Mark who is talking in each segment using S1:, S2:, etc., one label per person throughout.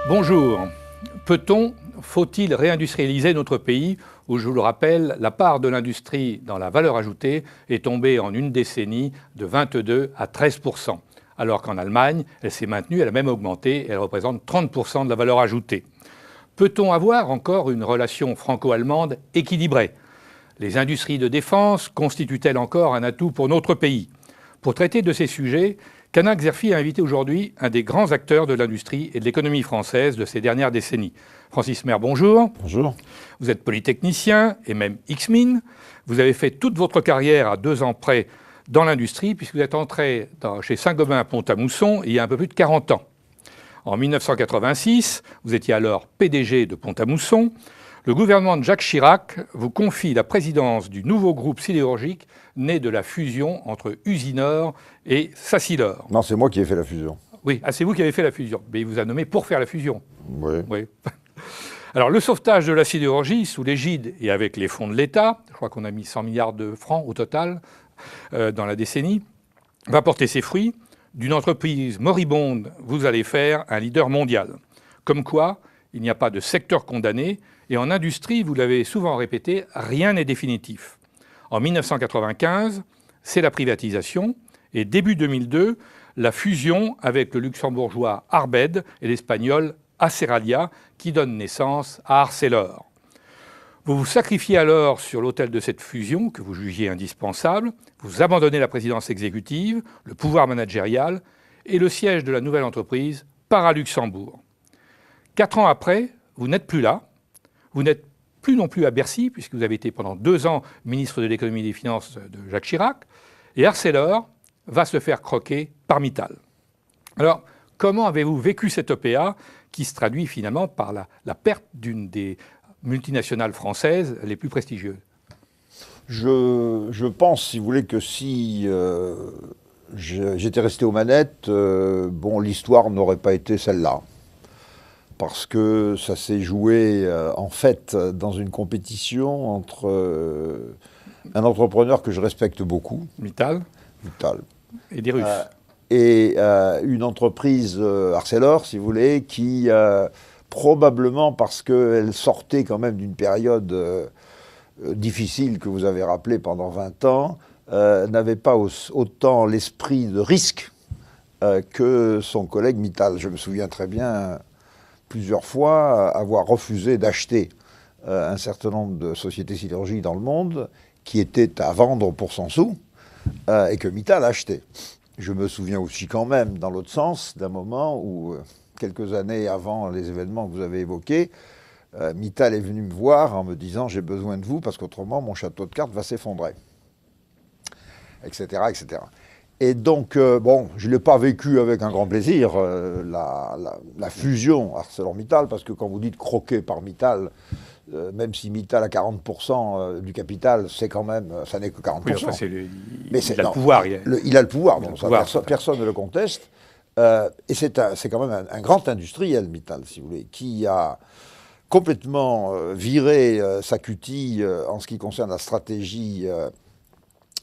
S1: Bonjour. Peut-on, faut-il réindustrialiser notre pays où, je vous le rappelle, la part de l'industrie dans la valeur ajoutée est tombée en une décennie de 22 à 13%, alors qu'en Allemagne, elle s'est maintenue, elle a même augmenté, elle représente 30% de la valeur ajoutée. Peut-on avoir encore une relation franco-allemande équilibrée? Les industries de défense constituent-elles encore un atout pour notre pays? Pour traiter de ces sujets, Canal Xerfi a invité aujourd'hui un des grands acteurs de l'industrie et de l'économie française de ces dernières décennies. Francis Mer, bonjour.
S2: Bonjour.
S1: Vous êtes polytechnicien et même X-Mine. Vous avez fait toute votre carrière à 2 ans près dans l'industrie puisque vous êtes entré chez Saint-Gobain à Pont-à-Mousson il y a un peu plus de 40 ans. En 1986, vous étiez alors PDG de Pont-à-Mousson. Le gouvernement de Jacques Chirac vous confie la présidence du nouveau groupe sidérurgique né de la fusion entre Usinor et Sassilor.
S2: Non, c'est moi qui ai fait la fusion.
S1: Oui, c'est vous qui avez fait la fusion. Mais il vous a nommé pour faire la fusion.
S2: Oui.
S1: Alors, le sauvetage de la sidérurgie sous l'égide et avec les fonds de l'État, je crois qu'on a mis 100 milliards de francs au total dans la décennie, va porter ses fruits. D'une entreprise moribonde, vous allez faire un leader mondial. Comme quoi, il n'y a pas de secteur condamné. Et en industrie, vous l'avez souvent répété, rien n'est définitif. En 1995, c'est la privatisation. Et début 2002, la fusion avec le luxembourgeois Arbed et l'espagnol Aceralia, qui donne naissance à Arcelor. Vous vous sacrifiez alors sur l'autel de cette fusion, que vous jugiez indispensable. Vous abandonnez la présidence exécutive, le pouvoir managérial, et le siège de la nouvelle entreprise part à Luxembourg. 4 ans après, vous n'êtes plus là. Vous n'êtes plus non plus à Bercy, puisque vous avez été pendant 2 ans ministre de l'économie et des finances de Jacques Chirac. Et Arcelor va se faire croquer par Mittal. Alors, comment avez-vous vécu cette OPA qui se traduit finalement par la perte d'une des multinationales françaises les plus prestigieuses?
S2: Je pense, si vous voulez, que si j'étais resté aux manettes, l'histoire n'aurait pas été celle-là. Parce que ça s'est joué, en fait, dans une compétition entre un entrepreneur que je respecte beaucoup.
S1: Mittal. Et des Russes.
S2: Et une entreprise, Arcelor, si vous voulez, qui, probablement parce qu'elle sortait quand même d'une période difficile que vous avez rappelée pendant 20 ans, n'avait pas autant l'esprit de risque que son collègue Mittal. Je me souviens très bien plusieurs fois avoir refusé d'acheter un certain nombre de sociétés sidérurgiques dans le monde qui étaient à vendre pour 100 sous et que Mittal achetait. Je me souviens aussi quand même, dans l'autre sens, d'un moment où, quelques années avant les événements que vous avez évoqués, Mittal est venu me voir en me disant « j'ai besoin de vous parce qu'autrement mon château de cartes va s'effondrer », etc., etc. Et donc, je ne l'ai pas vécu avec un grand plaisir, la fusion ArcelorMittal, parce que quand vous dites croquer par Mittal, même si Mittal a 40% du capital, c'est quand même, ça n'est que 40%.
S1: Oui, enfin, il a le pouvoir.
S2: Il a le pouvoir, donc personne ne le conteste. Et c'est quand même un grand industriel, Mittal, si vous voulez, qui a complètement viré sa cutie en ce qui concerne la stratégie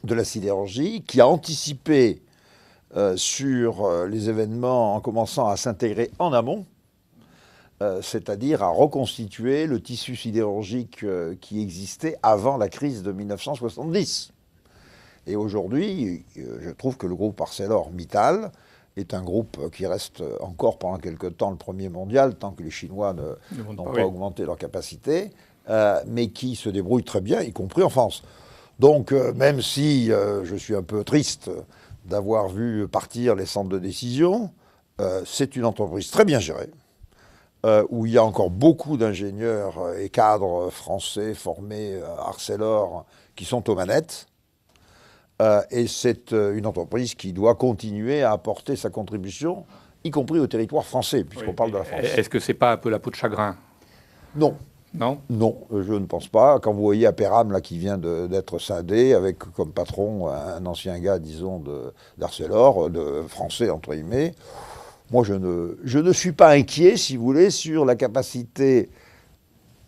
S2: de la sidérurgie, qui a anticipé sur les événements en commençant à s'intégrer en amont, c'est-à-dire à reconstituer le tissu sidérurgique qui existait avant la crise de 1970. Et aujourd'hui, je trouve que le groupe ArcelorMittal est un groupe qui reste encore pendant quelque temps le premier mondial, tant que les Chinois n'ont pas augmenté leur capacité, mais qui se débrouille très bien, y compris en France. Donc, même si je suis un peu triste d'avoir vu partir les centres de décision, c'est une entreprise très bien gérée, où il y a encore beaucoup d'ingénieurs et cadres français formés à Arcelor qui sont aux manettes. Et c'est une entreprise qui doit continuer à apporter sa contribution, y compris au territoire français, puisqu'on parle de la France.
S1: Est-ce que ce n'est pas un peu la peau de chagrin?
S2: Non.
S1: Non,
S2: je ne pense pas. Quand vous voyez Aperam, là, qui vient d'être scindé, avec comme patron un ancien gars, disons, d'Arcelor, de français, entre guillemets, moi, je ne suis pas inquiet, si vous voulez, sur la capacité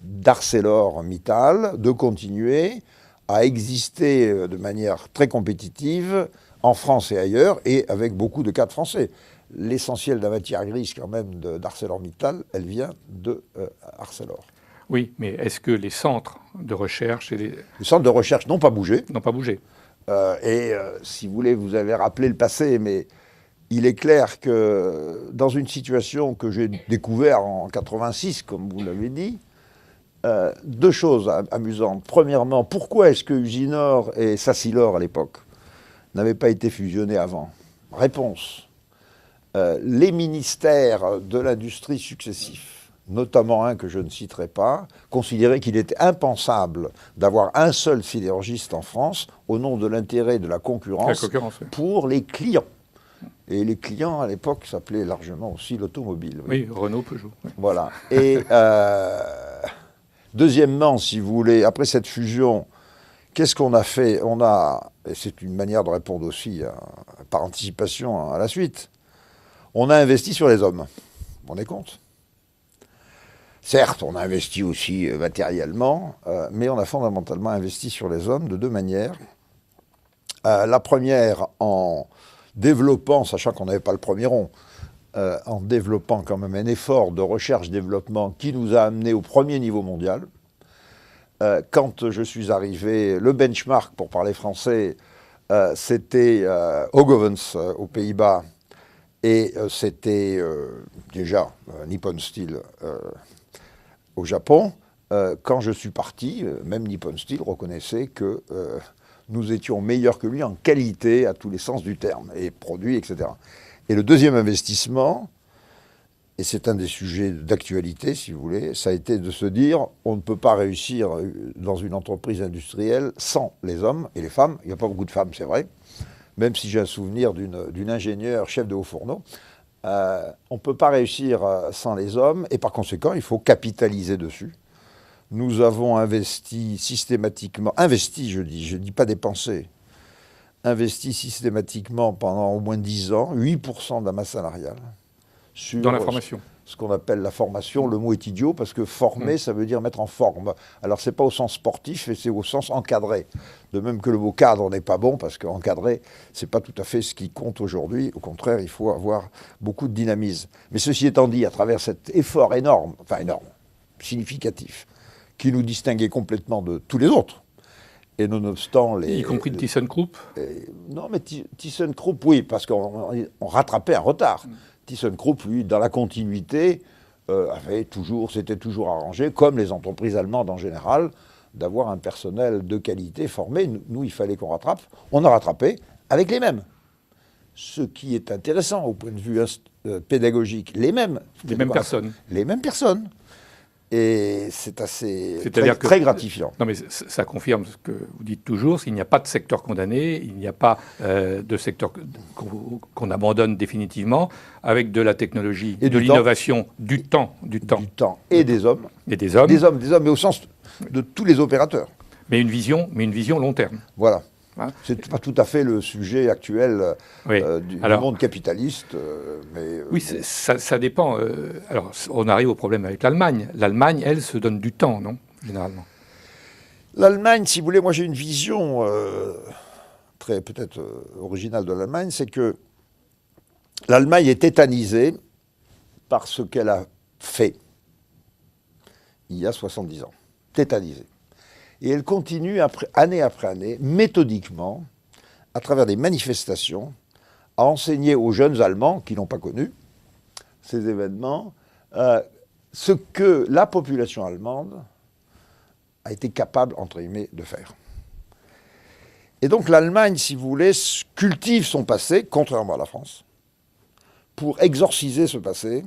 S2: d'ArcelorMittal de continuer à exister de manière très compétitive en France et ailleurs, et avec beaucoup de cadres français. l'essentiel de la matière grise quand même d'ArcelorMittal, elle vient de Arcelor.
S1: Oui, mais est-ce que les centres de recherche
S2: Les centres de recherche n'ont pas bougé.
S1: N'ont pas bougé.
S2: Si vous voulez, vous avez rappelé le passé, mais il est clair que dans une situation que j'ai découverte en 86, comme vous l'avez dit, deux choses amusantes. Premièrement, pourquoi est-ce que Usinor et Sassilor, à l'époque, n'avaient pas été fusionnés avant? Réponse. Les ministères de l'industrie successifs, notamment un que je ne citerai pas, considéraient qu'il était impensable d'avoir un seul sidérurgiste en France au nom de l'intérêt de la concurrence,
S1: oui.
S2: Pour les clients. Et les clients, à l'époque, s'appelaient largement aussi l'automobile.
S1: Oui, Renault, Peugeot. Oui.
S2: Voilà. Et deuxièmement, si vous voulez, après cette fusion, qu'est-ce qu'on a fait? On a, et c'est une manière de répondre aussi par anticipation à la suite, on a investi sur les hommes. Vous vous rendez compte? Certes, on a investi aussi matériellement, mais on a fondamentalement investi sur les hommes de deux manières. La première, en développant, sachant qu'on n'avait pas le premier rond, en développant quand même un effort de recherche-développement qui nous a amené au premier niveau mondial. Quand je suis arrivé, le benchmark, pour parler français, c'était Hogovens aux Pays-Bas, et c'était déjà Nippon Steel au Japon. Quand je suis parti, même Nippon Steel reconnaissait que nous étions meilleurs que lui en qualité à tous les sens du terme, et produits, etc. Et le deuxième investissement, et c'est un des sujets d'actualité, si vous voulez, ça a été de se dire, on ne peut pas réussir dans une entreprise industrielle sans les hommes et les femmes. Il n'y a pas beaucoup de femmes, c'est vrai, même si j'ai un souvenir d'une ingénieure chef de haut fourneau. On ne peut pas réussir sans les hommes, et par conséquent, il faut capitaliser dessus. Nous avons investi systématiquement, je dis pas dépensé, investi systématiquement pendant au moins 10 ans, 8% de la masse salariale.
S1: Dans la formation.
S2: Ce qu'on appelle la formation, le mot est idiot, parce que former, ça veut dire mettre en forme. Alors, c'est pas au sens sportif, et c'est au sens encadré. De même que le mot cadre n'est pas bon, parce qu'encadré, c'est pas tout à fait ce qui compte aujourd'hui. Au contraire, il faut avoir beaucoup de dynamisme. Mais ceci étant dit, à travers cet effort énorme, significatif, qui nous distinguait complètement de tous les autres, et nonobstant les...
S1: Y compris de ThyssenKrupp
S2: Non, mais ThyssenKrupp, oui, parce qu'on rattrapait un retard. ThyssenKrupp, lui, dans la continuité, s'était toujours arrangé, comme les entreprises allemandes en général, d'avoir un personnel de qualité formé. Nous, il fallait qu'on rattrape. On a rattrapé avec les mêmes. Ce qui est intéressant au point de vue pédagogique, les mêmes
S1: personnes.
S2: Les mêmes personnes. Et c'est très gratifiant.
S1: Non, mais ça confirme ce que vous dites toujours, s'il n'y a pas de secteur condamné, il n'y a pas de secteur qu'on abandonne définitivement, avec de la technologie, et de l'innovation, du temps.
S2: Et des hommes.
S1: Et des hommes.
S2: Des hommes, mais au sens de tous les opérateurs.
S1: Mais une vision long terme.
S2: Voilà. C'est pas tout à fait le sujet actuel du monde capitaliste.
S1: Oui, ça dépend. Alors, on arrive au problème avec l'Allemagne. L'Allemagne, elle, se donne du temps, non, généralement?
S2: L'Allemagne, si vous voulez, moi j'ai une vision très peut-être originale de l'Allemagne, c'est que l'Allemagne est tétanisée par ce qu'elle a fait il y a 70 ans. Tétanisée. Et elle continue, année après année, méthodiquement, à travers des manifestations, à enseigner aux jeunes Allemands, qui n'ont pas connu ces événements, ce que la population allemande a été capable, entre guillemets, de faire. Et donc l'Allemagne, si vous voulez, cultive son passé, contrairement à la France, pour exorciser ce passé,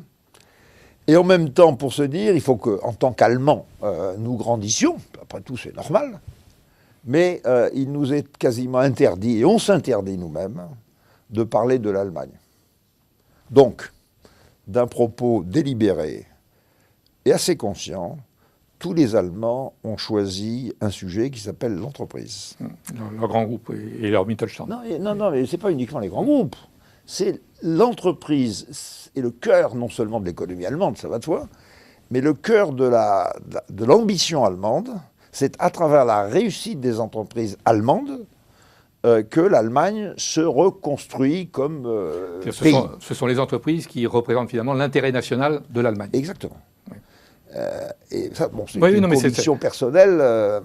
S2: et en même temps, pour se dire, il faut qu'en tant qu'Allemands, nous grandissions, après tout c'est normal, mais il nous est quasiment interdit, et on s'interdit nous-mêmes, de parler de l'Allemagne. Donc, d'un propos délibéré et assez conscient, tous les Allemands ont choisi un sujet qui s'appelle l'entreprise.
S1: Leur grand groupe et leur Mittelstand.
S2: Non, mais ce n'est pas uniquement les grands groupes. C'est l'entreprise et le cœur non seulement de l'économie allemande, ça va de soi, mais le cœur de l'ambition allemande, c'est à travers la réussite des entreprises allemandes que l'Allemagne se reconstruit comme pays.
S1: Ce sont les entreprises qui représentent finalement l'intérêt national de l'Allemagne.
S2: Exactement.
S1: Oui.
S2: Et ça, bon, c'est une conviction personnelle,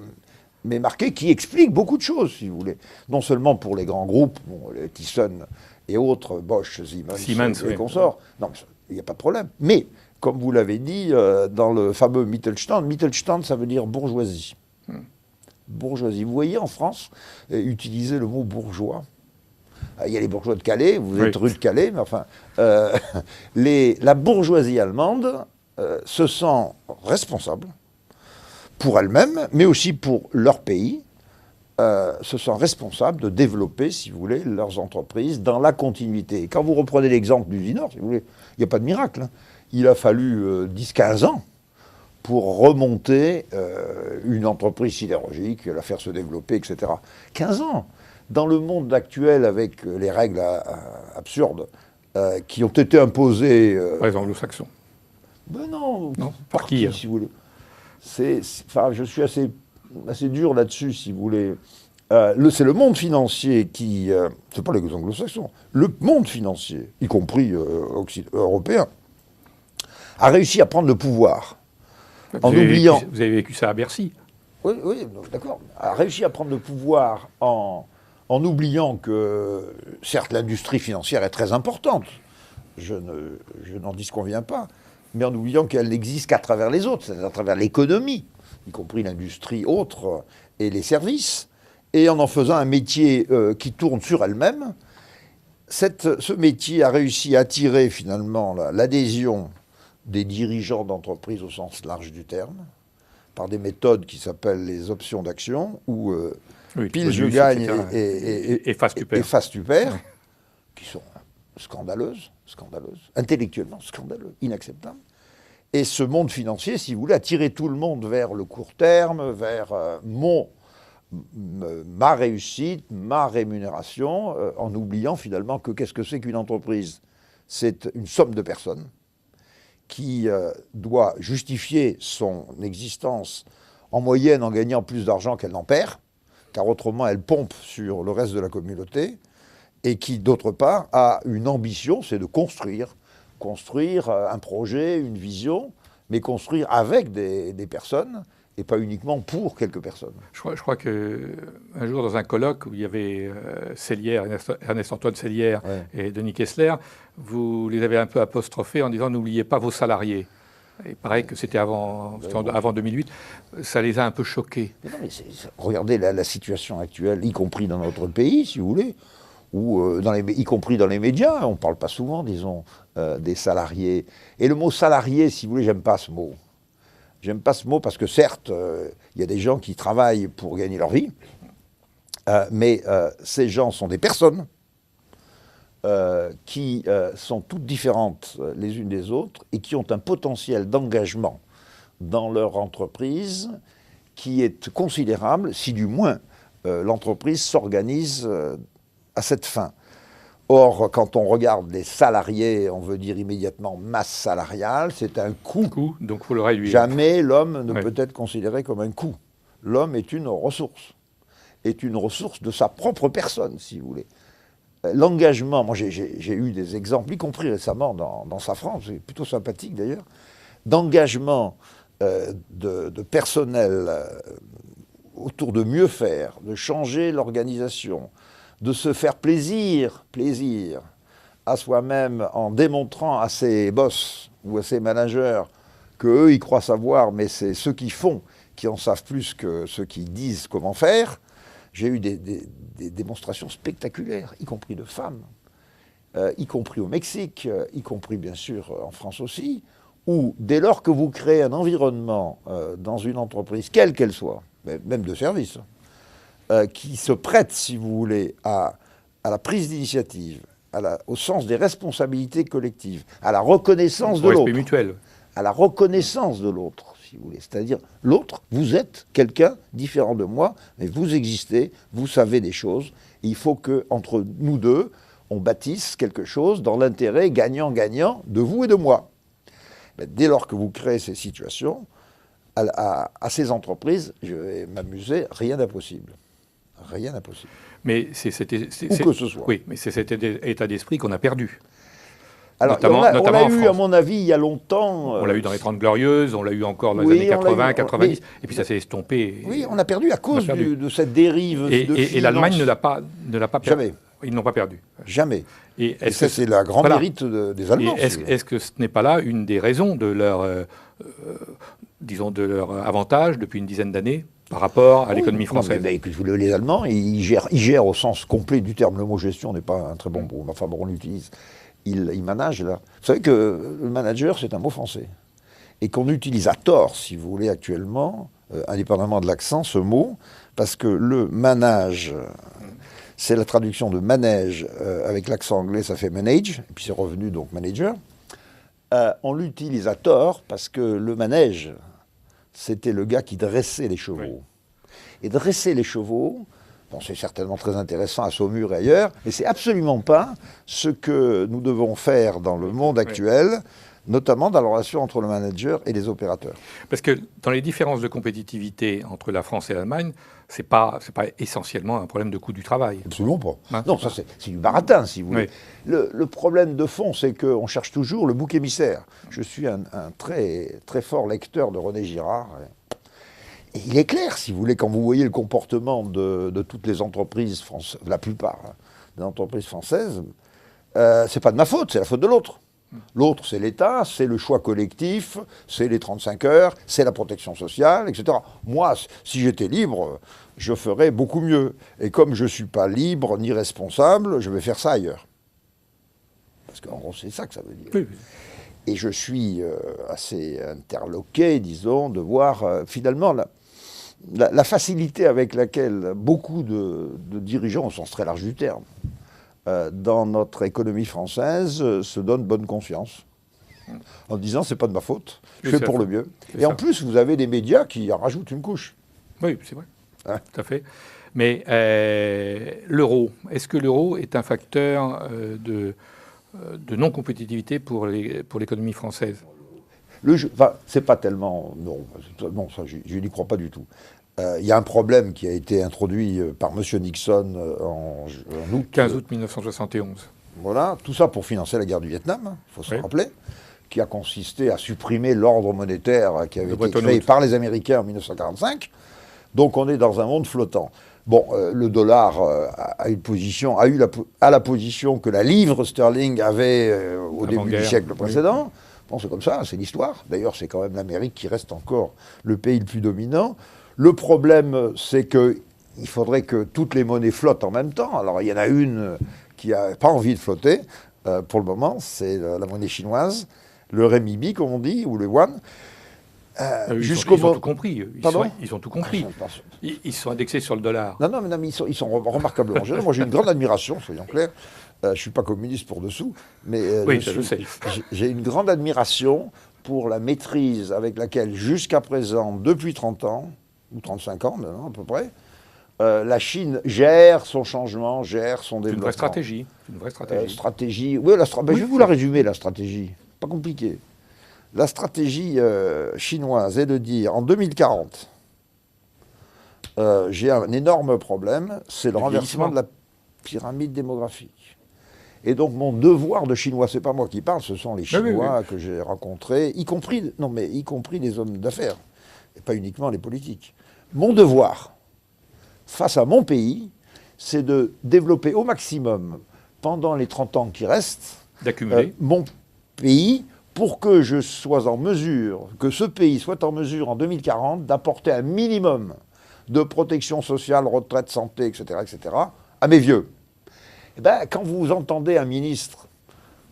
S2: mais marquée, qui explique beaucoup de choses, si vous voulez. Non seulement pour les grands groupes, les Thyssen et autres, Bosch, Siemens et consorts. Non, il n'y a pas de problème. Mais, comme vous l'avez dit, dans le fameux Mittelstand, Mittelstand, ça veut dire bourgeoisie. Bourgeoisie. Vous voyez, en France, utiliser le mot bourgeois. Il y a les bourgeois de Calais, vous êtes rue de Calais, mais enfin, la bourgeoisie allemande se sent responsable pour elle-même, mais aussi pour leur pays, se sent responsable de développer, si vous voulez, leurs entreprises dans la continuité. Et quand vous reprenez l'exemple d'Usinor, si vous voulez, il n'y a pas de miracle. Hein. Il a fallu 10-15 ans pour remonter une entreprise sidérurgique, la faire se développer, etc. 15 ans. Dans le monde actuel, avec les règles absurdes qui ont été imposées...
S1: Par les anglo-saxons.
S2: Ben non,
S1: par qui,
S2: si vous voulez. Je suis assez dur là-dessus, si vous voulez. C'est le monde financier qui... c'est pas les anglo-saxons. Le monde financier, y compris européen, a réussi à prendre le pouvoir. En oubliant...
S1: Vous avez vécu ça à Bercy.
S2: Oui, d'accord. A réussi à prendre le pouvoir en oubliant que, certes, l'industrie financière est très importante. Je n'en disconviens pas. Mais en oubliant qu'elle n'existe qu'à travers les autres, c'est-à-dire à travers l'économie, y compris l'industrie autre et les services, et en faisant un métier qui tourne sur elle-même. Ce métier a réussi à attirer finalement l'adhésion des dirigeants d'entreprises au sens large du terme, par des méthodes qui s'appellent les options d'action, où pile je gagne et face tu perds, qui sont scandaleuses, intellectuellement scandaleuses, inacceptables. Et ce monde financier, si vous voulez, a tiré tout le monde vers le court terme, vers ma réussite, ma rémunération, en oubliant finalement que qu'est-ce que c'est qu'une entreprise? C'est une somme de personnes qui doit justifier son existence en moyenne en gagnant plus d'argent qu'elle n'en perd, car autrement elle pompe sur le reste de la communauté, et qui d'autre part a une ambition, c'est de construire un projet, une vision, mais construire avec des personnes, et pas uniquement pour quelques personnes.
S1: Je crois qu'un jour, dans un colloque où il y avait Ernest-Antoine Sellière et Denis Kessler, vous les avez un peu apostrophés en disant « n'oubliez pas vos salariés ». Il paraît que c'était avant 2008. Ça les a un peu choqués.
S2: Mais non, mais regardez la situation actuelle, y compris dans notre pays, si vous voulez, ou y compris dans les médias. On ne parle pas souvent, disons, des salariés. Et le mot salarié, si vous voulez, j'aime pas ce mot. J'aime pas ce mot parce que certes, il y a des gens qui travaillent pour gagner leur vie, mais ces gens sont des personnes qui sont toutes différentes les unes des autres et qui ont un potentiel d'engagement dans leur entreprise qui est considérable, si du moins l'entreprise s'organise à cette fin. Or, quand on regarde les salariés, on veut dire immédiatement masse salariale, c'est un coût.
S1: Donc il faut le réduire.
S2: Jamais l'homme ne peut être considéré comme un coût. L'homme est une ressource de sa propre personne, si vous voulez. L'engagement, moi j'ai eu des exemples, y compris récemment dans Safran, c'est plutôt sympathique d'ailleurs, d'engagement de personnel autour de mieux faire, de changer l'organisation, de se faire plaisir à soi-même en démontrant à ses boss ou à ses managers qu'eux, ils croient savoir, mais c'est ceux qui font qui en savent plus que ceux qui disent comment faire. J'ai eu des démonstrations spectaculaires, y compris de femmes, y compris au Mexique, y compris bien sûr en France aussi, où dès lors que vous créez un environnement dans une entreprise, quelle qu'elle soit, même de service, qui se prête, si vous voulez, à la prise d'initiative, au sens des responsabilités collectives, à la reconnaissance de l'autre.
S1: Mutuel.
S2: À la reconnaissance de l'autre, si vous voulez. C'est-à-dire, l'autre, vous êtes quelqu'un différent de moi, mais vous existez, vous savez des choses. Et il faut qu'entre nous deux, on bâtisse quelque chose dans l'intérêt gagnant-gagnant de vous et de moi. Mais dès lors que vous créez ces situations, à ces entreprises, je vais m'amuser, rien d'impossible. Rien n'est possible.
S1: Mais
S2: Où que ce soit.
S1: Oui, mais c'est cet état d'esprit qu'on a perdu.
S2: Alors,
S1: notamment
S2: on l'a eu,
S1: France.
S2: à mon avis, il y a longtemps.
S1: On l'a eu dans les 30 Glorieuses, on l'a eu encore dans les années 80, 90, et puis ça s'est estompé.
S2: Oui, on a perdu à cause de cette dérive
S1: et l'Allemagne ne l'a pas perdu.
S2: Jamais.
S1: Ils n'ont pas perdu.
S2: Jamais.
S1: Et
S2: ça, c'est la grande mérite des Allemands.
S1: Est-ce que ce n'est pas là une des raisons de leur, disons, de leur avantage depuis une dizaine d'années par rapport à l'économie française?
S2: Les Allemands, ils gèrent au sens complet du terme. Le mot gestion n'est pas un très bon mot. Enfin bon, on l'utilise. Ils managent là. Vous savez que le manager, c'est un mot français. Et qu'on utilise à tort, si vous voulez, actuellement, indépendamment de l'accent, ce mot, parce que le manage, c'est la traduction de manège, avec l'accent anglais, ça fait manage, et puis c'est revenu donc manager. On l'utilise à tort parce que le manège, c'était le gars qui dressait les chevaux. Oui. Et dresser les chevaux, bon, c'est certainement très intéressant à Saumur et ailleurs, mais c'est absolument pas ce que nous devons faire dans le monde actuel, notamment dans la relation entre le manager et les opérateurs.
S1: Parce que dans les différences de compétitivité entre la France et l'Allemagne, c'est pas essentiellement un problème de coût du travail.
S2: Absolument pas. Hein? Non, ça c'est du baratin, si vous voulez. Oui. Le problème de fond, c'est qu'on cherche toujours le bouc émissaire. Je suis un très, très fort lecteur de René Girard. Et il est clair, si vous voulez, quand vous voyez le comportement de toutes les entreprises françaises, la plupart des entreprises françaises, c'est pas de ma faute, c'est la faute de l'autre. L'autre, c'est l'État, c'est le choix collectif, c'est les 35 heures, c'est la protection sociale, etc. Moi, si j'étais libre, je ferais beaucoup mieux. Et comme je ne suis pas libre ni responsable, je vais faire ça ailleurs. Parce qu'en gros, c'est ça que ça veut dire. Oui. Et je suis assez interloqué, disons, de voir finalement la facilité avec laquelle beaucoup de dirigeants, au sens très large du terme, dans notre économie française, se donnent bonne conscience. En disant, c'est pas de ma faute, je fais pour le mieux. Et en plus, vous avez des médias qui en rajoutent une couche.
S1: Oui, c'est vrai. Hein? Tout à fait. Mais l'euro, est-ce que l'euro est un facteur de non-compétitivité pour l'économie française?
S2: C'est pas tellement... Non, ça, je n'y crois pas du tout. Il y a un problème qui a été introduit par M. Nixon en août.
S1: 15 août 1971.
S2: Voilà, tout ça pour financer la guerre du Vietnam, il faut se rappeler, qui a consisté à supprimer l'ordre monétaire qui avait été créé par les Américains en 1945. Donc on est dans un monde flottant. Bon, le dollar a eu la position que la livre sterling avait au début du siècle précédent. Bon, c'est comme ça, c'est l'histoire. D'ailleurs, c'est quand même l'Amérique qui reste encore le pays le plus dominant. Le problème, c'est qu'il faudrait que toutes les monnaies flottent en même temps. Alors, il y en a une qui n'a pas envie de flotter, pour le moment, c'est la monnaie chinoise, le renminbi, comme on dit, ou le yuan.
S1: Ils ont tout compris. Ils ont tout compris. Ils sont indexés sur le dollar.
S2: Non, mais ils sont remarquablement généreux. Moi, j'ai une grande admiration, soyons clairs. Je ne suis pas communiste pour dessous, mais
S1: je sais.
S2: J'ai une grande admiration pour la maîtrise avec laquelle, jusqu'à présent, depuis 30 ans, ou 35 ans maintenant à peu près, la Chine gère son changement, gère son développement.
S1: C'est une vraie stratégie.
S2: Oui, je vais vous la résumer, la stratégie. Pas compliqué. La stratégie chinoise est de dire, en 2040, j'ai un énorme problème, c'est le renversement de la pyramide démographique. Et donc mon devoir de Chinois, c'est pas moi qui parle, ce sont les Chinois que j'ai rencontrés, y compris les hommes d'affaires, et pas uniquement les politiques. Mon devoir, face à mon pays, c'est de développer au maximum, pendant les 30 ans qui restent, mon pays, pour que je sois en mesure, que ce pays soit en mesure en 2040 d'apporter un minimum de protection sociale, retraite, santé, etc., à mes vieux. Eh bien, quand vous entendez un ministre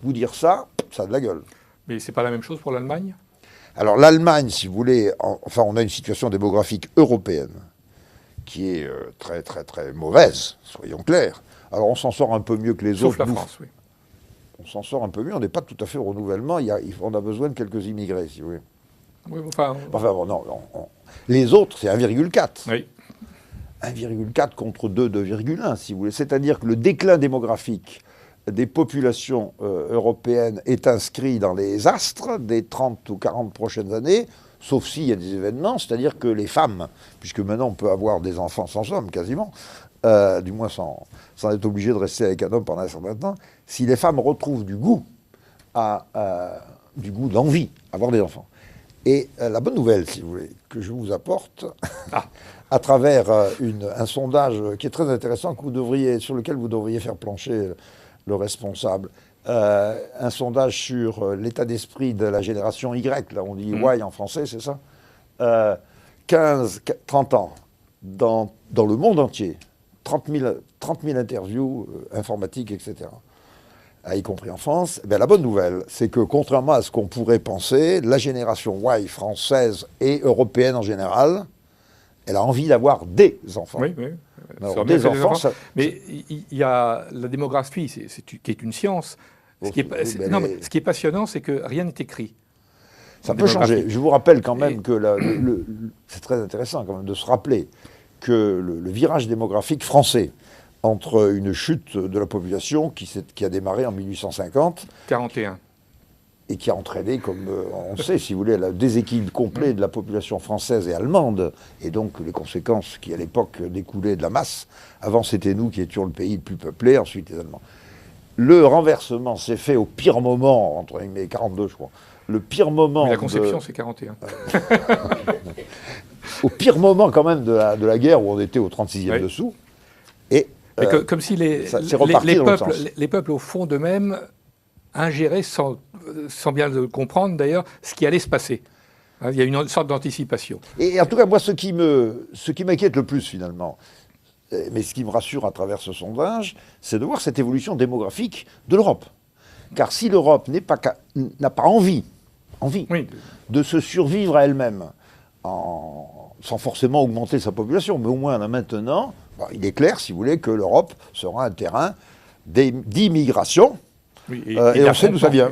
S2: vous dire ça, ça a de la gueule.
S1: Mais c'est pas la même chose pour l'Allemagne ?
S2: Alors l'Allemagne, si vous voulez, on a une situation démographique européenne qui est très, très, très mauvaise, soyons clairs. Alors on s'en sort un peu mieux que les autres.
S1: Sauf la France, oui.
S2: On s'en sort un peu mieux, on n'est pas tout à fait au renouvellement, on a besoin de quelques immigrés, si vous voulez.
S1: Oui,
S2: non. Les autres, c'est 1,4.
S1: Oui.
S2: 1,4 contre 2, 2,1, si vous voulez. C'est-à-dire que le déclin démographique des populations européennes est inscrit dans les astres des 30 ou 40 prochaines années, sauf s'il y a des événements, c'est-à-dire que les femmes, puisque maintenant on peut avoir des enfants sans hommes quasiment, du moins sans être obligé de rester avec un homme pendant un certain temps, si les femmes retrouvent du goût, d'envie à avoir des enfants. Et la bonne nouvelle, si vous voulez, que je vous apporte, à travers un sondage qui est très intéressant, sur lequel vous devriez faire plancher le responsable, un sondage sur l'état d'esprit de la génération Y, là on dit Y en français, c'est ça, 15-30 ans, dans le monde entier, 30 000 interviews informatiques, etc., y compris en France. Eh bien, la bonne nouvelle, c'est que contrairement à ce qu'on pourrait penser, la génération Y française et européenne en général, elle a envie d'avoir des enfants.
S1: Oui, oui.
S2: Alors, des enfants, ça...
S1: Mais il y a la démographie, qui est une science. Ce qui est passionnant, c'est que rien n'est écrit.
S2: Ça peut changer. Je vous rappelle quand même que c'est très intéressant quand même de se rappeler que le virage démographique français, entre une chute de la population qui a démarré en 1850...
S1: 41.
S2: Et qui a entraîné, comme on sait, si vous voulez, le déséquilibre complet de la population française et allemande, et donc les conséquences qui, à l'époque, découlaient de la masse. Avant, c'était nous qui étions le pays le plus peuplé, ensuite les Allemands. Le renversement s'est fait au pire moment, entre 42, je crois. Le pire moment...
S1: Mais la conception, c'est 41.
S2: Au pire moment, quand même, de la guerre, où on était au 36e dessous. Et...
S1: comme si les peuples, au fond d'eux-mêmes, ingéraient, sans bien le comprendre d'ailleurs, ce qui allait se passer. Il y a une sorte d'anticipation.
S2: Et en tout cas, moi, ce qui m'inquiète le plus, finalement, mais ce qui me rassure à travers ce sondage, c'est de voir cette évolution démographique de l'Europe. Car si l'Europe n'a pas envie de se survivre à elle-même, sans forcément augmenter sa population, mais au moins là, maintenant... il est clair, si vous voulez, que l'Europe sera un terrain d'immigration.
S1: Oui,
S2: et on sait d'où ça vient.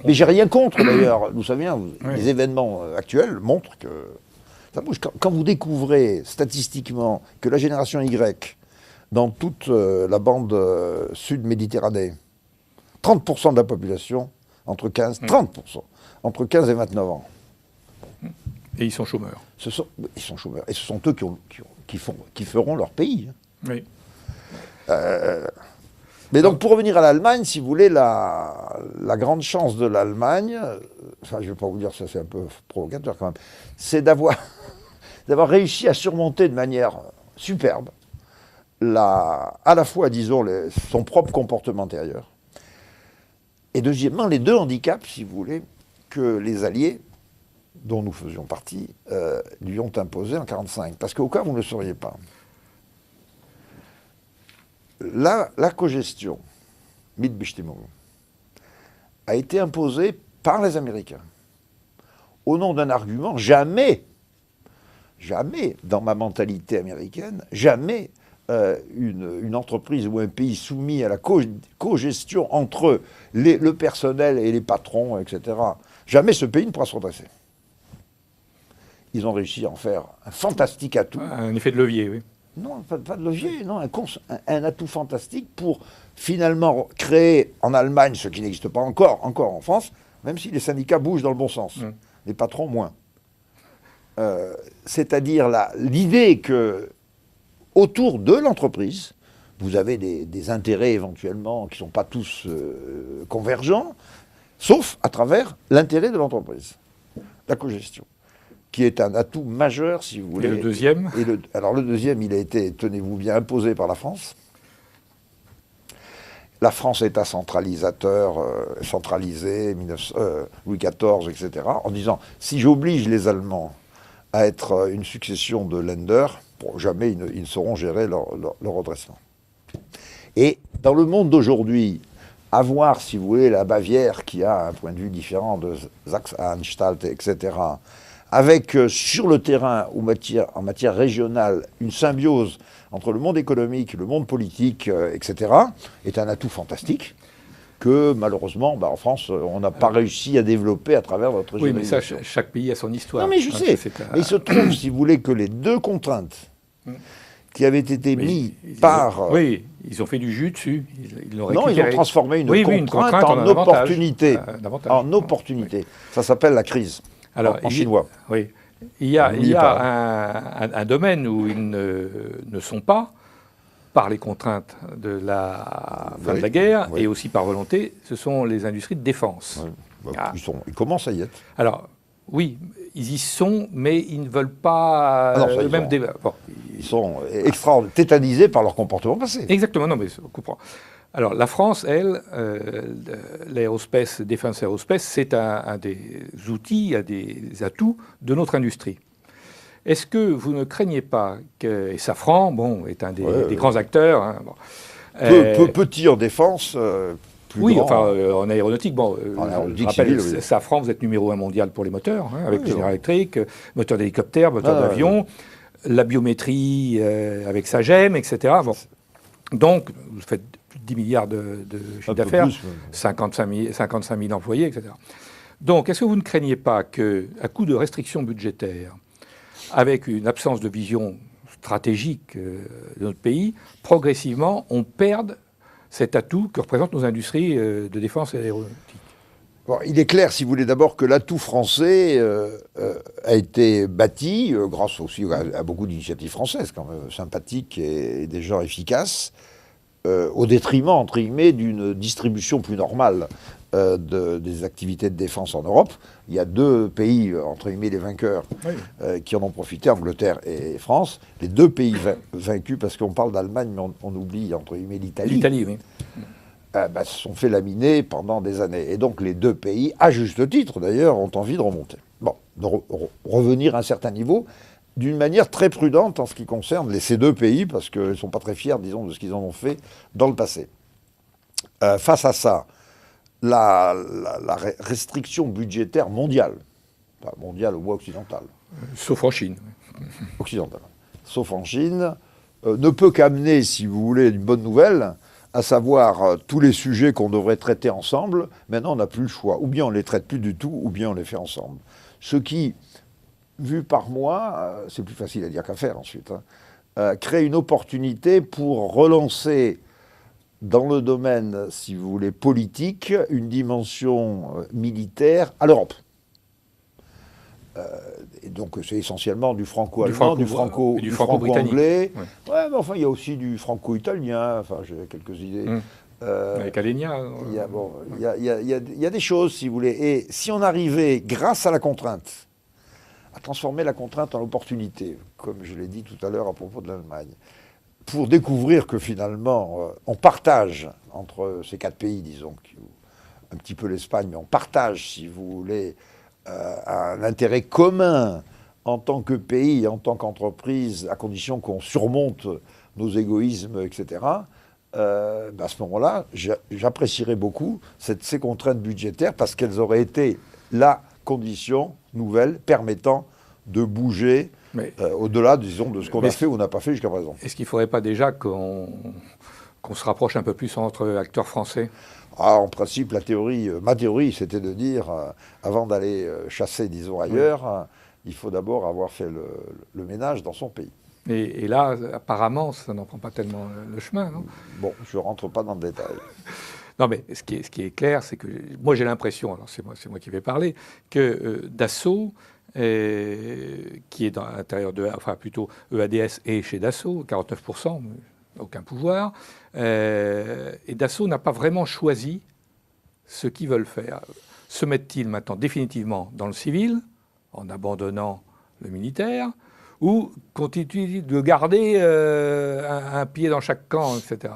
S2: Mais j'ai rien contre, d'ailleurs, d'où ça vient. Les événements actuels montrent que ça bouge. Quand vous découvrez statistiquement que la génération Y, dans toute la bande sud-méditerranée, 30% de la population, entre 15 et 29 ans.
S1: Et ils sont chômeurs.
S2: Ils sont chômeurs. Et ce sont eux qui feront leur pays.
S1: Oui.
S2: Mais donc, pour revenir à l'Allemagne, si vous voulez, la grande chance de l'Allemagne, enfin, je ne vais pas vous dire ça, c'est un peu provocateur quand même, c'est d'avoir réussi à surmonter de manière superbe à la fois, disons, son propre comportement intérieur, et deuxièmement, les deux handicaps, si vous voulez, que les Alliés, dont nous faisions partie, lui ont imposé en 1945. Parce qu'au cas où vous ne le sauriez pas, la cogestion, Mitbestimmung, a été imposée par les Américains, au nom d'un argument jamais, dans ma mentalité américaine, jamais une entreprise ou un pays soumis à la cogestion entre le personnel et les patrons, etc., jamais ce pays ne pourra se redresser. Ils ont réussi à en faire un fantastique atout.
S1: Un effet de levier, oui.
S2: Non, pas de levier, non, un atout fantastique pour finalement créer en Allemagne, ce qui n'existe pas encore en France, même si les syndicats bougent dans le bon sens, les patrons moins. C'est-à-dire l'idée que autour de l'entreprise, vous avez des intérêts éventuellement qui ne sont pas tous convergents, sauf à travers l'intérêt de l'entreprise, la cogestion, qui est un atout majeur, si vous voulez.
S1: Et le deuxième ?
S2: Alors le deuxième, il a été, tenez-vous bien, imposé par la France. La France, État centralisateur, centralisé, Louis XIV, etc., en disant, si j'oblige les Allemands à être une succession de Länder, jamais ils ne sauront gérer leur redressement. Et dans le monde d'aujourd'hui, avoir, si vous voulez, la Bavière, qui a un point de vue différent de Sachsen-Anstalt, etc., avec sur le terrain, en matière régionale, une symbiose entre le monde économique, le monde politique, etc., est un atout fantastique que, malheureusement, en France, on n'a pas réussi à développer à travers notre régionalisation.
S1: Oui, mais ça, chaque pays a son histoire.
S2: Non, mais je sais. Mais il se trouve, si vous voulez, que les deux contraintes qui avaient été mises par...
S1: Oui, ils ont fait du jus dessus. Ils l'ont récupéré.
S2: Non, ils ont transformé une contrainte en opportunité. En opportunité. Ça s'appelle la crise. Alors, en chinois.
S1: Oui. Il y a un domaine où ils ne sont pas, par les contraintes de la fin de la guerre et aussi par volonté, ce sont les industries de défense.
S2: Oui. Ils commencent à y être.
S1: Alors, oui, ils y sont, mais ils ne veulent pas
S2: ils sont tétanisés par leur comportement passé.
S1: Exactement, non, mais on comprend. Alors, la France, elle, l'aérospace, Defense Aerospace, c'est un des outils, un des atouts de notre industrie. Est-ce que vous ne craignez pas que, et Safran, est un des grands acteurs, hein,
S2: petit en défense, plus grand.
S1: En aéronautique,
S2: en aéronautique,
S1: je rappelle,
S2: civil,
S1: Safran, vous êtes numéro 1 mondial pour les moteurs, hein, avec General Electric, moteur d'hélicoptère, moteur d'avion, la biométrie avec Sagem, etc. Bon. Donc, vous faites plus de 10 milliards de chiffre d'affaires, 55 000 employés, etc. Donc, est-ce que vous ne craignez pas qu'à coup de restrictions budgétaires, avec une absence de vision stratégique de notre pays, progressivement, on perde cet atout que représentent nos industries de défense et aéronautique?
S2: Bon, il est clair, si vous voulez, d'abord que l'atout français a été bâti, grâce aussi à beaucoup d'initiatives françaises, quand même, sympathiques et des gens efficaces, au détriment, entre guillemets, d'une distribution plus normale des activités de défense en Europe. Il y a deux pays, entre guillemets, les vainqueurs, qui en ont profité, Angleterre et France. Les deux pays vaincus, parce qu'on parle d'Allemagne, mais on oublie, entre guillemets, l'Italie.
S1: L'Italie, oui.
S2: Se sont fait laminer pendant des années. Et donc les deux pays, à juste titre d'ailleurs, ont envie de remonter. Bon, de revenir à un certain niveau, d'une manière très prudente en ce qui concerne ces deux pays, parce qu'ils ne sont pas très fiers, disons, de ce qu'ils en ont fait dans le passé. Face à ça, la restriction budgétaire mondiale, pas mondiale au moins occidentale.
S1: Sauf en Chine.
S2: Occidentale. Sauf en Chine, ne peut qu'amener, si vous voulez, une bonne nouvelle, à savoir tous les sujets qu'on devrait traiter ensemble. Maintenant, on n'a plus le choix. Ou bien on ne les traite plus du tout, ou bien on les fait ensemble. Ce qui, vu par moi, c'est plus facile à dire qu'à faire ensuite, crée une opportunité pour relancer dans le domaine, si vous voulez, politique, une dimension militaire à l'Europe. Et donc c'est essentiellement du franco-allemand, du franco-anglais. Ouais, mais enfin il y a aussi du franco-italien, enfin j'ai quelques idées.
S1: Avec Alenia.
S2: Il y a des choses, si vous voulez. Et si on arrivait, grâce à la contrainte, à transformer la contrainte en opportunité, comme je l'ai dit tout à l'heure à propos de l'Allemagne, pour découvrir que finalement on partage entre ces quatre pays, disons, un petit peu l'Espagne, mais on partage, si vous voulez, un intérêt commun en tant que pays, en tant qu'entreprise, à condition qu'on surmonte nos égoïsmes, etc., à ce moment-là, j'apprécierais beaucoup ces contraintes budgétaires parce qu'elles auraient été la condition nouvelle permettant de bouger au-delà, disons, de ce qu'on a fait ou n'a pas fait jusqu'à présent.
S1: Est-ce qu'il ne faudrait pas déjà qu'on se rapproche un peu plus entre acteurs français ?
S2: En principe, ma théorie, c'était de dire, avant d'aller chasser, disons, ailleurs, il faut d'abord avoir fait le ménage dans son pays.
S1: Et là, apparemment, ça n'en prend pas tellement le chemin, non ?
S2: Bon, je ne rentre pas dans le détail.
S1: Non, mais ce qui est clair, c'est que moi j'ai l'impression, alors c'est moi qui vais parler, que Dassault, qui est dans l'intérieur de, enfin plutôt EADS est chez Dassault, 49%, aucun pouvoir, et Dassault n'a pas vraiment choisi ce qu'ils veulent faire. Se mettent-ils maintenant définitivement dans le civil, en abandonnant le militaire, ou continuent-ils de garder un pied dans chaque camp, etc.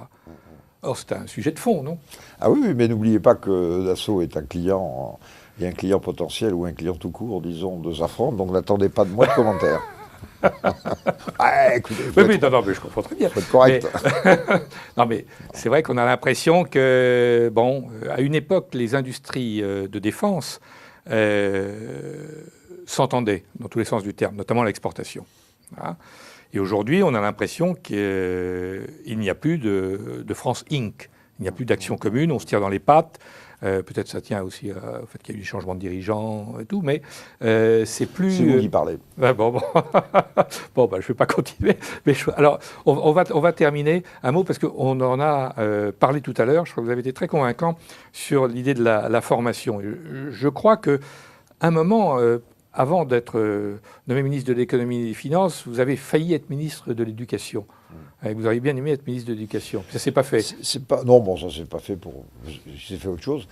S1: Or, c'est un sujet de fond, non ?
S2: Ah oui, mais n'oubliez pas que Dassault est un client, et un client potentiel ou un client tout court, disons, de Safran, donc n'attendez pas de moi de commentaires.
S1: Écoutez, mais je comprends très bien.
S2: Faut être correct.
S1: Non, mais c'est vrai qu'on a l'impression que, à une époque, les industries de défense s'entendaient, dans tous les sens du terme, notamment l'exportation. Voilà. Et aujourd'hui, on a l'impression qu'il n'y a plus de France Inc. Il n'y a plus d'action commune, on se tire dans les pattes. Peut-être ça tient aussi au fait qu'il y a eu des changements de dirigeants et tout, mais c'est plus...
S2: C'est vous qui parlez.
S1: Je ne vais pas continuer. Mais alors, on va terminer. Un mot, parce qu'on en a parlé tout à l'heure. Je crois que vous avez été très convaincant sur l'idée de la formation. Je crois qu'à un moment, avant d'être nommé ministre de l'économie et des finances, vous avez failli être ministre de l'éducation. Vous auriez bien aimé être ministre de l'éducation. Ça ne s'est pas fait.
S2: Non, bon, ça ne s'est pas fait pour... J'ai fait autre chose.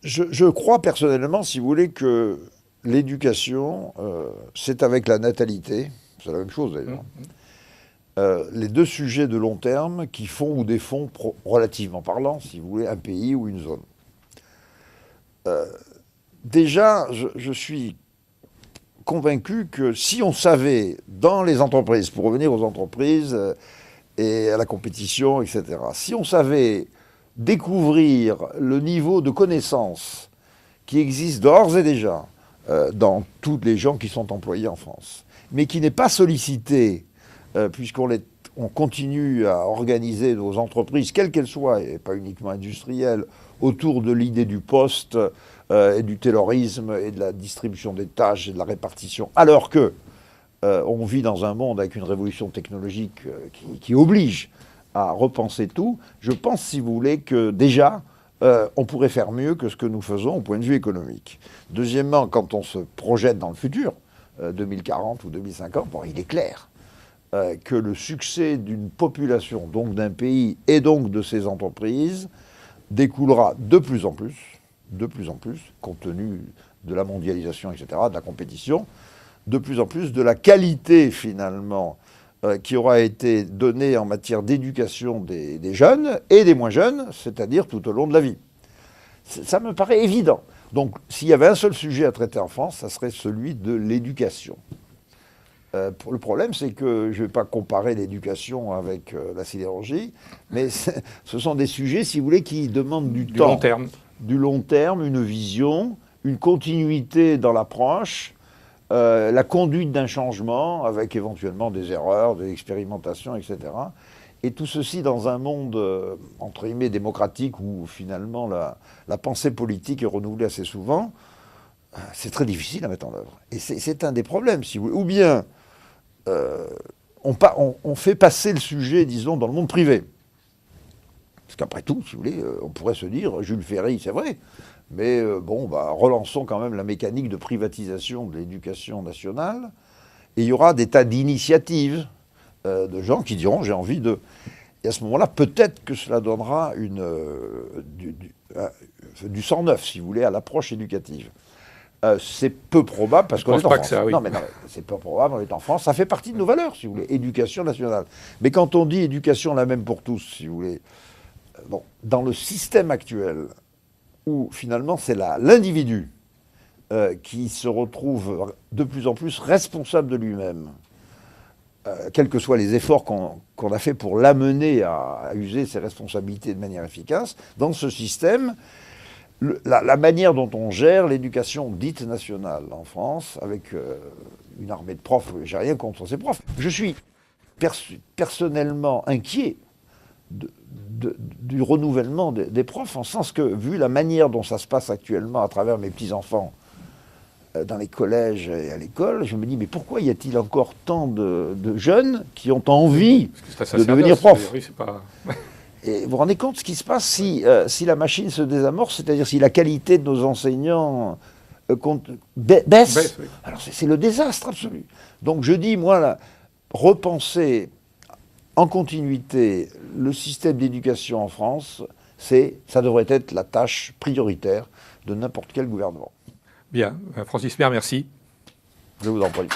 S2: Je crois personnellement, si vous voulez, que l'éducation, c'est avec la natalité, c'est la même chose d'ailleurs, les deux sujets de long terme qui font ou défont, relativement parlant, si vous voulez, un pays ou une zone. Déjà, je suis convaincu que si on savait, dans les entreprises, pour revenir aux entreprises et à la compétition, etc., si on savait découvrir le niveau de connaissance qui existe d'ores et déjà dans tous les gens qui sont employés en France, mais qui n'est pas sollicité, puisqu'on continue à organiser nos entreprises, quelles qu'elles soient, et pas uniquement industrielles, autour de l'idée du poste et du taylorisme et de la distribution des tâches et de la répartition, alors que on vit dans un monde avec une révolution technologique qui oblige à repenser tout. Je pense, si vous voulez, que déjà, on pourrait faire mieux que ce que nous faisons au point de vue économique. Deuxièmement, quand on se projette dans le futur, 2040 ou 2050, bon, il est clair que le succès d'une population, donc d'un pays et donc de ses entreprises, découlera de plus en plus, compte tenu de la mondialisation, etc., de la compétition, de plus en plus de la qualité, finalement, qui aura été donnée en matière d'éducation des jeunes et des moins jeunes, c'est-à-dire tout au long de la vie. Ça me paraît évident. Donc, s'il y avait un seul sujet à traiter en France, ça serait celui de l'éducation. Le problème, c'est que je ne vais pas comparer l'éducation avec la sidérurgie, mais ce sont des sujets, si vous voulez, qui demandent du temps.
S1: Long terme.
S2: Du long terme, une vision, une continuité dans l'approche, la conduite d'un changement avec éventuellement des erreurs, des expérimentations, etc. Et tout ceci dans un monde, entre guillemets, démocratique où finalement la pensée politique est renouvelée assez souvent, c'est très difficile à mettre en œuvre. Et c'est un des problèmes, si vous voulez. Ou bien on fait passer le sujet, disons, dans le monde privé. Parce qu'après tout, si vous voulez, on pourrait se dire, Jules Ferry, c'est vrai, mais relançons quand même la mécanique de privatisation de l'éducation nationale, et il y aura des tas d'initiatives de gens qui diront, j'ai envie de... Et à ce moment-là, peut-être que cela donnera du sang neuf, si vous voulez, à l'approche éducative. C'est peu probable parce qu'on est en France.
S1: Ça, oui.
S2: Non, mais c'est peu probable, on est en France. Ça fait partie de nos valeurs, si vous voulez, éducation nationale. Mais quand on dit éducation la même pour tous, si vous voulez, dans le système actuel, où finalement c'est l'individu qui se retrouve de plus en plus responsable de lui-même, quels que soient les efforts qu'on a fait pour l'amener à user ses responsabilités de manière efficace, dans ce système, la manière dont on gère l'éducation dite nationale en France, avec une armée de profs, j'ai rien contre ces profs. Je suis personnellement inquiet du renouvellement des profs, en sens que, vu la manière dont ça se passe actuellement à travers mes petits-enfants dans les collèges et à l'école, je me dis, mais pourquoi y a-t-il encore tant de jeunes qui ont envie de devenir profs ? Et vous vous rendez compte ce qui se passe si la machine se désamorce, c'est-à-dire si la qualité de nos enseignants baisse, oui. Alors c'est le désastre absolu. Donc je dis, moi, repenser en continuité le système d'éducation en France, ça devrait être la tâche prioritaire de n'importe quel gouvernement.
S1: Bien. Francis Mer, merci.
S2: Je vous en prie.